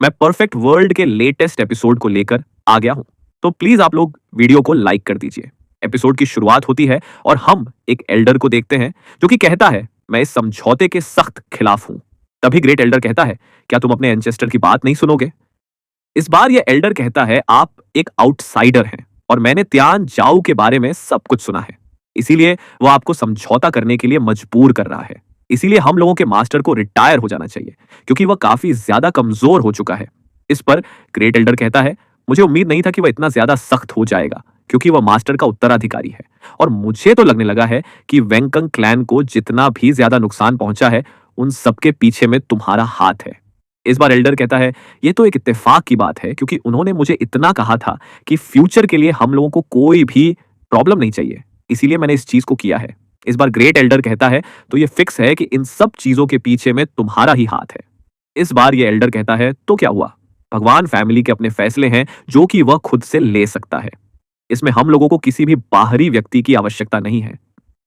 मैं perfect world के latest episode को लेकर आ गया हूं। तो प्लीज आप लोग वीडियो को लाइक कर दीजिए। एपिसोड की शुरुआत होती है और हम एक एल्डर को देखते हैं जो कि कहता है, मैं इस समझौते के सख्त खिलाफ हूं। तभी ग्रेट एल्डर कहता है, क्या तुम अपने एंचेस्टर की बात नहीं सुनोगे? इस बार यह एल्डर कहता है, आप एक आउटसाइडर हैं और मैंने त्यान जाओ के बारे में सब कुछ सुना है। इसीलिए वो आपको समझौता करने के लिए मजबूर कर रहा है। इसीलिए हम लोगों के मास्टर को रिटायर हो जाना चाहिए क्योंकि वह काफी ज्यादा कमजोर हो चुका है। इस पर ग्रेट एल्डर कहता है, मुझे उम्मीद नहीं था कि वह इतना ज्यादा सख्त हो जाएगा क्योंकि वह मास्टर का उत्तराधिकारी है और मुझे तो लगने लगा है कि वेंकंग क्लैन को जितना भी ज्यादा नुकसान पहुंचा है उन सबके पीछे में तुम्हारा हाथ है। इस बार एल्डर कहता है, ये तो एक इत्तेफाक की बात है क्योंकि उन्होंने मुझे इतना कहा था कि फ्यूचर के लिए हम लोगों को कोई भी प्रॉब्लम नहीं चाहिए, इसीलिए मैंने इस चीज को किया है। इस बार ग्रेट एल्डर कहता है, तो ये फिक्स है कि इन सब चीजों के पीछे में तुम्हारा ही हाथ है। इस बार ये एल्डर कहता है, तो क्या हुआ? भगवान फैमिली के अपने फैसले हैं जो कि वह खुद से ले सकता है। इसमें हम लोगों को किसी भी बाहरी व्यक्ति की आवश्यकता नहीं है।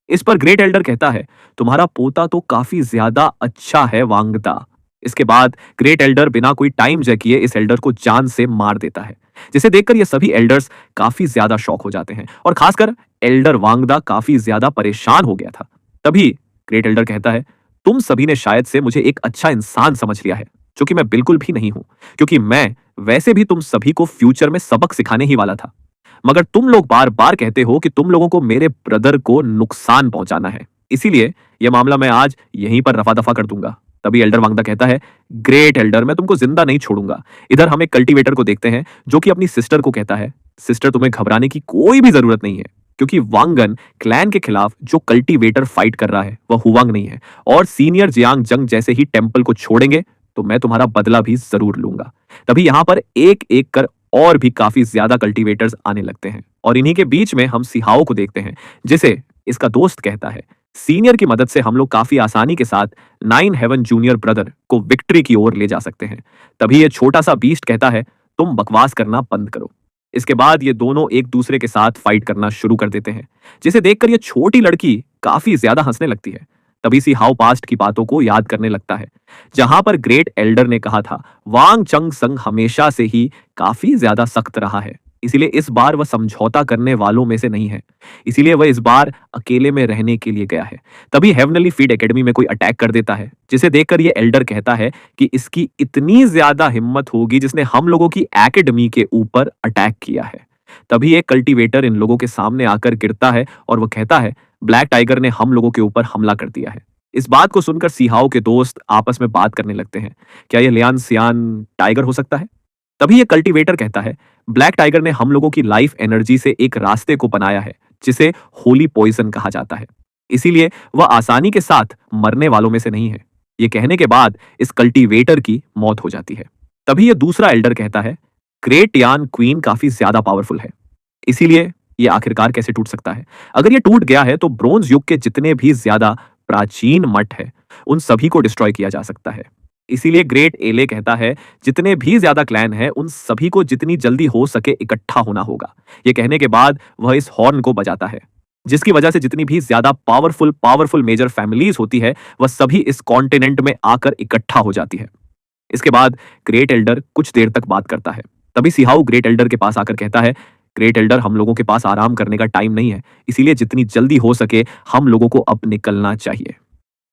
इस पर ग्रेट एल्डर कहता है, तुम्हारा पोता तो काफी ज्यादा अच्छा है वांगदा। इसके बाद ग्रेट एल्डर बिना कोई टाइम जय किए इस एल्डर को जान से मार देता है, जिसे देखकर ये सभी एल्डर्स काफी ज्यादा शॉक हो जाते हैं और खासकर एल्डर वांगदा काफी ज्यादा परेशान हो गया था। तभी ग्रेट एल्डर कहता है, तुम सभी ने शायद से मुझे एक अच्छा इंसान समझ लिया है, जो कि मैं बिल्कुल भी नहीं हूं, क्योंकि मैं वैसे भी तुम सभी को फ्यूचर में सबक सिखाने ही वाला था। मगर तुम लोग बार बार कहते हो कि तुम लोगों को मेरे ब्रदर को नुकसान पहुंचाना है, इसीलिए यह मामला मैं आज यहीं पर रफा दफा कर दूंगा। तभी एल्डर वांगदा कहता है, ग्रेट एल्डर, मैं तुमको जिंदा नहीं छोड़ूंगा। इधर हम एक कल्टीवेटर को देखते हैं जो कि अपनी सिस्टर को कहता है, सिस्टर तुम्हें घबराने की कोई भी जरूरत नहीं है क्योंकि वांगन क्लैन के खिलाफ जो कल्टीवेटर फाइट कर रहा है वह हुवांग नहीं है और सीनियर जियांग जंग जैसे ही टेंपल को छोड़ेंगे तो मैं तुम्हारा बदला भी जरूर लूंगा। तभी यहां पर एक एक कर और भी काफी ज्यादा कल्टीवेटर्स आने लगते हैं और इन्हीं के बीच में हम सिहाओ को देखते हैं, जिसे इसका दोस्त कहता है, सीनियर की मदद से हम लोग काफी आसानी के साथ 9 हेवन जूनियर ब्रदर को विक्ट्री की ओर ले जा सकते हैं। तभी ये छोटा सा बीस्ट कहता है, तुम बकवास करना बंद करो। इसके बाद ये दोनों एक दूसरे के साथ फाइट करना शुरू कर देते हैं, जिसे देखकर ये छोटी लड़की काफी ज्यादा हंसने लगती है। तभी सी हाउ पास्ट की बातों को याद करने लगता है, जहां पर ग्रेट एल्डर ने कहा था वांग चंग संग हमेशा से ही काफी ज्यादा सख्त रहा है, इसीलिए इस बार वह समझौता करने वालों में से नहीं है, इसीलिए वह इस बार अकेले में रहने के लिए गया है। तभी हेवनली फीड एकेडमी में कोई अटैक कर देता है, जिसे देखकर यह एल्डर कहता है कि इसकी इतनी ज्यादा हिम्मत होगी जिसने हम लोगों की एकेडमी के ऊपर अटैक किया है। तभी एक कल्टीवेटर इन लोगों के सामने आकर गिरता है और वह कहता है, ब्लैक टाइगर ने हम लोगों के ऊपर हमला कर दिया है। इस बात को सुनकर सिहाओ के दोस्त आपस में बात करने लगते हैं, क्या यह लियान सियान टाइगर हो सकता है? तभी यह कल्टीवेटर कहता है, ब्लैक टाइगर ने हम लोगों की लाइफ एनर्जी से एक रास्ते को बनाया है जिसे होली पॉइजन कहा जाता है, इसीलिए वह आसानी के साथ मरने वालों में से नहीं है। यह कहने के बाद इस कल्टीवेटर की मौत हो जाती है। तभी यह दूसरा एल्डर कहता है, ग्रेट यान क्वीन काफी ज्यादा पावरफुल है, इसीलिए यह आखिरकार कैसे टूट सकता है? अगर यह टूट गया है तो ब्रोंज युग के जितने भी ज्यादा प्राचीन मठ है उन सभी को डिस्ट्रॉय किया जा सकता है। इसीलिए ग्रेट एले कहता है, जितने भी ज्यादा क्लैन हैं उन सभी को जितनी जल्दी हो सके इकट्ठा होना होगा। यह कहने के बाद वह इस हॉर्न को बजाता है, जिसकी वजह से जितनी भी ज्यादा पावरफुल मेजर फैमिलीज होती है वह सभी इस कॉन्टिनेंट में आकर इकट्ठा हो जाती है। इसके बाद ग्रेट एल्डर कुछ देर तक बात करता है। तभी सिहाउ ग्रेट एल्डर के पास आकर कहता है, ग्रेट एल्डर, हम लोगों के पास आराम करने का टाइम नहीं है, इसीलिए जितनी जल्दी हो सके हम लोगों को अब निकलना चाहिए।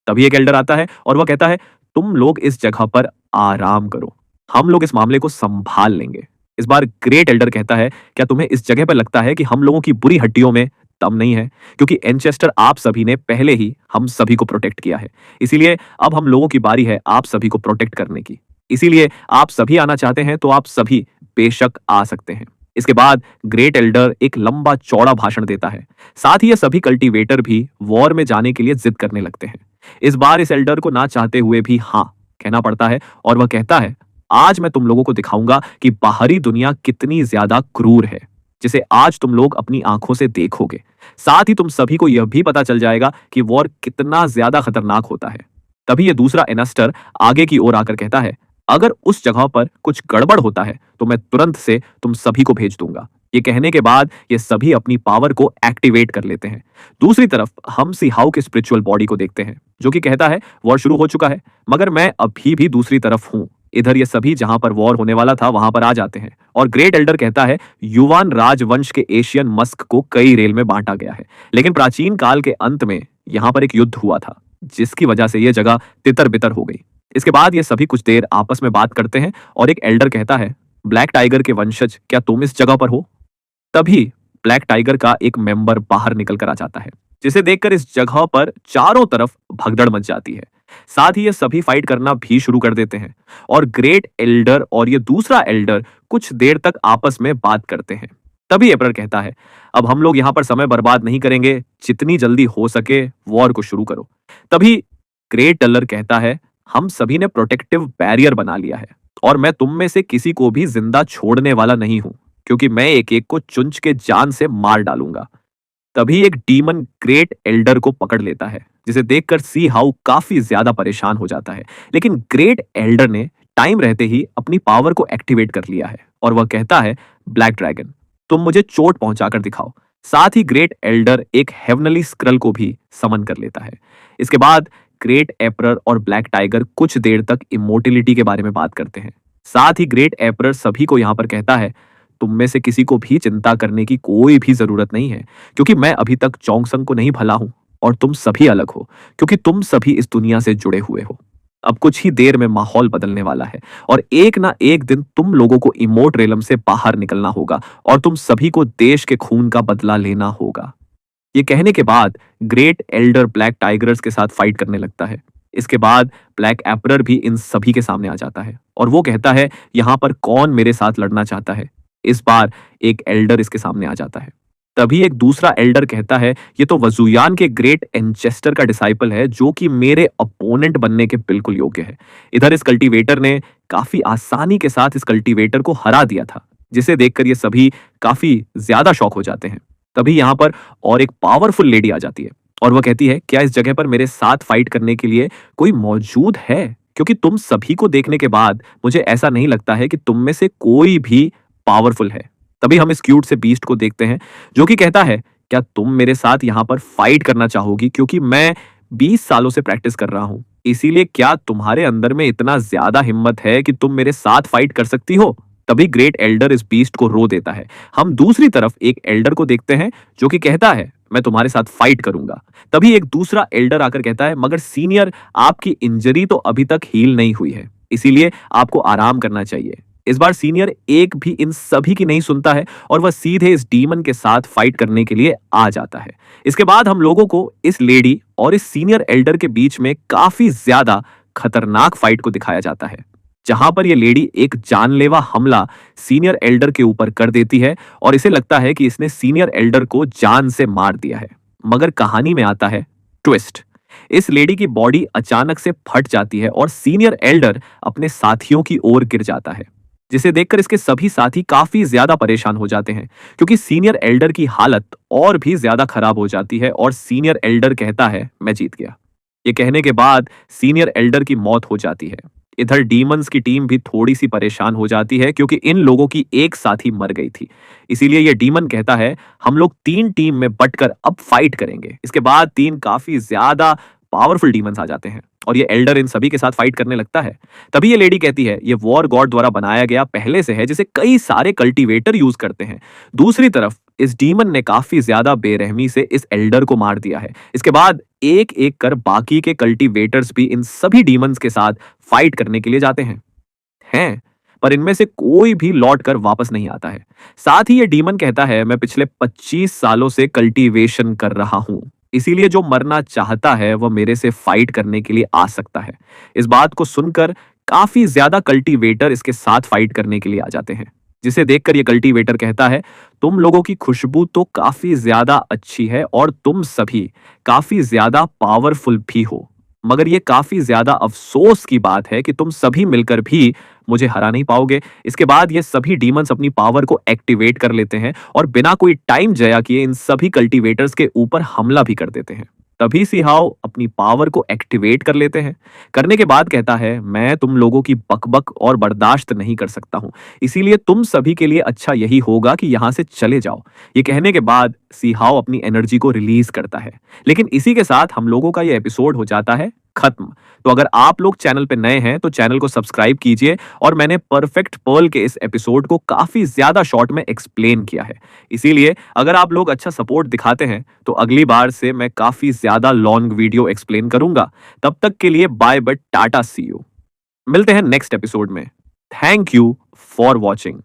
तभी एक एल्डर आता है और वह कहता है, तुम लोग इस जगह पर आराम करो, हम लोग इस मामले को संभाल लेंगे। इस बार ग्रेट एल्डर कहता है, क्या तुम्हें इस जगह पर लगता है कि हम लोगों की बुरी हड्डियों में दम नहीं है? क्योंकि एनचेस्टर आप सभी ने पहले ही हम सभी को प्रोटेक्ट किया है, इसीलिए अब हम लोगों की बारी है आप सभी को प्रोटेक्ट करने की। इसीलिए आप सभी आना चाहते हैं तो आप सभी बेशक आ सकते हैं। इसके बाद ग्रेट एल्डर एक लंबा चौड़ा भाषण देता है, साथ ही ये सभी कल्टीवेटर भी वॉर में जाने के लिए जिद करने लगते हैं। इस बार इस एल्डर को ना चाहते हुए भी हाँ कहना पड़ता है और वह कहता है, आज मैं तुम लोगों को दिखाऊंगा कि बाहरी दुनिया कितनी ज्यादा क्रूर है, जिसे आज तुम लोग अपनी आंखों से देखोगे। साथ ही तुम सभी को यह भी पता चल जाएगा कि वॉर कितना ज्यादा खतरनाक होता है। तभी यह दूसरा एनस्टर आगे की ओर आकर कहता है, अगर उस जगह पर कुछ गड़बड़ होता है तो मैं तुरंत से तुम सभी को भेज दूंगा। ये कहने के बाद ये सभी अपनी पावर को एक्टिवेट कर लेते हैं। दूसरी तरफ हम सिहाओ के स्पिरिचुअल बॉडी को देखते हैं, जो कि कहता है वॉर शुरू हो चुका है, मगर मैं अभी भी दूसरी तरफ हूं, इधर ये सभी जहां पर वॉर होने वाला था वहां पर आ जाते हैं और ग्रेट एल्डर कहता है युवान राजवंश के एशियन मस्क को कई रेल में बांटा गया है, लेकिन प्राचीन काल के अंत में यहां पर एक युद्ध हुआ था जिसकी वजह से यह जगह तितर बितर हो गई। इसके बाद ये सभी कुछ देर आपस में बात करते हैं और एक एल्डर कहता है ब्लैक टाइगर के वंशज क्या तुम इस जगह पर हो? तभी ब्लैक टाइगर का एक मेंबर बाहर निकल कर आ जाता है, जिसे देखकर इस जगह पर चारों तरफ भगदड़ मच जाती है। साथ ही ये सभी फाइट करना भी शुरू कर देते हैं और ग्रेट एल्डर और ये दूसरा एल्डर कुछ देर तक आपस में बात करते हैं। तभी एप्रर कहता है अब हम लोग यहां पर समय बर्बाद नहीं करेंगे, जितनी जल्दी हो सके वॉर को शुरू करो। तभी ग्रेट एल्डर कहता है हम सभी ने प्रोटेक्टिव बैरियर बना लिया है और मैं तुम में से किसी को भी जिंदा छोड़ने वाला नहीं हूं, क्योंकि मैं एक एक को चुंच के जान से मार डालूंगा। तभी एक डीमन ग्रेट एल्डर को पकड़ लेता है, जिसे देखकर सी हाउ काफी ज्यादा परेशान हो जाता है, लेकिन ग्रेट एल्डर ने टाइम रहते ही अपनी पावर को एक्टिवेट कर लिया है और वह कहता है ब्लैक ड्रैगन तुम मुझे चोट पहुंचाकर दिखाओ। साथ ही ग्रेट एल्डर एक हेवनली स्क्रल को भी समन कर लेता है। इसके बाद ग्रेट एप्रर और ब्लैक टाइगर कुछ देर तक इमोर्टिलिटी के बारे में बात करते हैं। साथ ही ग्रेट एप्रर सभी को यहां पर कहता है तुम में से किसी को भी चिंता करने की कोई भी जरूरत नहीं है, क्योंकि मैं अभी तक चोंगसंग को नहीं भला हूं और तुम सभी अलग हो, क्योंकि तुम सभी इस दुनिया से जुड़े हुए हो। अब कुछ ही देर में माहौल बदलने वाला है और एक ना एक दिन तुम लोगों को इमोट रेलम से बाहर निकलना होगा और तुम सभी को देश के खून का बदला लेना होगा। ये कहने के बाद ग्रेट एल्डर ब्लैक टाइगर्स के साथ फाइट करने लगता है। इसके बाद ब्लैक एप्रर भी इन सभी के सामने आ जाता है और वो कहता है यहां पर कौन मेरे साथ लड़ना चाहता है। इस बार एक एल्डर इसके सामने आ जाता है। तभी एक दूसरा एल्डर कहता है ये तो वजुयान के ग्रेट एंचेस्टर का डिसाइपल है, जो कि मेरे अपोनेंट बनने के बिल्कुल योग्य है। इधर इस कल्टीवेटर ने काफी आसानी के साथ इस कल्टीवेटर को हरा दिया था, जिसे देखकर ये सभी काफी ज्यादा शॉक हो जाते हैं। तभी यहां पर और एक पावरफुल लेडी आ जाती है और वह कहती है क्या इस जगह पर मेरे साथ फाइट करने के लिए कोई मौजूद है? क्योंकि तुम सभी को देखने के बाद मुझे ऐसा नहीं लगता है कि तुम में से कोई भी पावरफुल है। तभी हम इस क्यूट से बीस्ट को देखते हैं, जो कि कहता है क्या तुम मेरे साथ यहां पर फाइट करना चाहोगी? क्योंकि मैं 20 सालों से प्रैक्टिस कर रहा हूं, इसीलिए क्या तुम्हारे अंदर में इतना ज्यादा हिम्मत है कि तुम मेरे साथ फाइट कर सकती हो? तभी ग्रेट एल्डर इस बीस्ट को रो देता है। हम दूसरी तरफ एक एल्डर को देखते हैं, जो कि कहता है मैं तुम्हारे साथ फाइट करूंगा। तभी एक दूसरा एल्डर आकर कहता है मगर सीनियर आपकी इंजरी तो अभी तक हील नहीं हुई है, इसीलिए आपको आराम करना चाहिए। इस बार सीनियर एक भी इन सभी की नहीं सुनता है और वह सीधे इस डीमन के साथ फाइट करने के लिए आ जाता है। इसके बाद हम लोगों को इस लेडी और इस सीनियर एल्डर के बीच में काफी ज्यादा खतरनाक फाइट को दिखाया जाता है, जहां पर यह लेडी एक जानलेवा हमला सीनियर एल्डर के ऊपर कर देती है और इसे लगता है कि इसने सीनियर एल्डर को जान से मार दिया है। मगर कहानी में आता है ट्विस्ट। इस लेडी की बॉडी अचानक से फट जाती है और सीनियर एल्डर अपने साथियों की ओर गिर जाता है, जिसे देखकर इसके सभी साथी काफी ज्यादा परेशान हो जाते हैं, क्योंकि सीनियर एल्डर की हालत और भी ज्यादा खराब हो जाती है और सीनियर एल्डर कहता है मैं जीत गया। ये कहने के बाद सीनियर एल्डर की मौत हो जाती है। इधर डीमंस की टीम भी थोड़ी सी परेशान हो जाती है, क्योंकि इन लोगों की एक साथी मर गई थी। इसीलिए ये डीमन कहता है हम लोग 3 टीम में बंटकर अब फाइट करेंगे। इसके बाद 3 काफी ज्यादा पावरफुल डीमंस आ जाते हैं और ये एल्डर इन सभी के साथ फाइट करने लगता है। तभी ये लेडी कहती है ये वॉर गॉड द्वारा बनाया गया पहले से है, जिसे कई सारे कल्टीवेटर यूज करते हैं। दूसरी तरफ इस डीमन ने काफी ज्यादा बेरहमी से इस एल्डर को मार दिया है। इसके बाद एक एक कर बाकी के कल्टीवेटर्स भी इन सभी डीमंस के साथ फाइट करने के लिए जाते हैं पर इनमें से कोई भी लौट कर वापस नहीं आता है। साथ ही ये डीमन कहता है मैं पिछले 25 सालों से कल्टीवेशन कर रहा हूं, इसीलिए जो मरना चाहता है वह मेरे से फाइट करने के लिए आ सकता है। इस बात को सुनकर काफी ज्यादा कल्टीवेटर इसके साथ फाइट करने के लिए आ जाते हैं, जिसे देखकर ये कल्टीवेटर कहता है तुम लोगों की खुशबू तो काफी ज्यादा अच्छी है और तुम सभी काफी ज्यादा पावरफुल भी हो, मगर ये काफी ज्यादा अफसोस की बात है कि तुम सभी मिलकर भी मुझे हरा नहीं पाओगे। इसके बाद ये सभी डीमंस अपनी पावर को एक्टिवेट कर लेते हैं और बिना कोई टाइम जया किए इन सभी कल्टीवेटर्स के ऊपर हमला भी कर देते हैं। तभी सिहाव अपनी पावर को एक्टिवेट कर लेते हैं। करने के बाद कहता है मैं तुम लोगों की बकबक और बर्दाश्त नहीं कर सकता हूं, इसीलिए तुम सभी के लिए अच्छा यही होगा कि यहां से चले जाओ। ये कहने के बाद सिहाव अपनी एनर्जी को रिलीज करता है, लेकिन इसी के साथ हम लोगों का ये एपिसोड हो जाता है खत्म। तो अगर आप लोग चैनल पे नए हैं तो चैनल को सब्सक्राइब कीजिए और मैंने परफेक्ट पर्ल के इस एपिसोड को काफी ज्यादा शॉर्ट में एक्सप्लेन किया है। इसीलिए अगर आप लोग अच्छा सपोर्ट दिखाते हैं तो अगली बार से मैं काफी ज्यादा लॉन्ग वीडियो एक्सप्लेन करूंगा। तब तक के लिए bye but tata, see you. मिलते हैं नेक्स्ट एपिसोड में। Thank you for watching.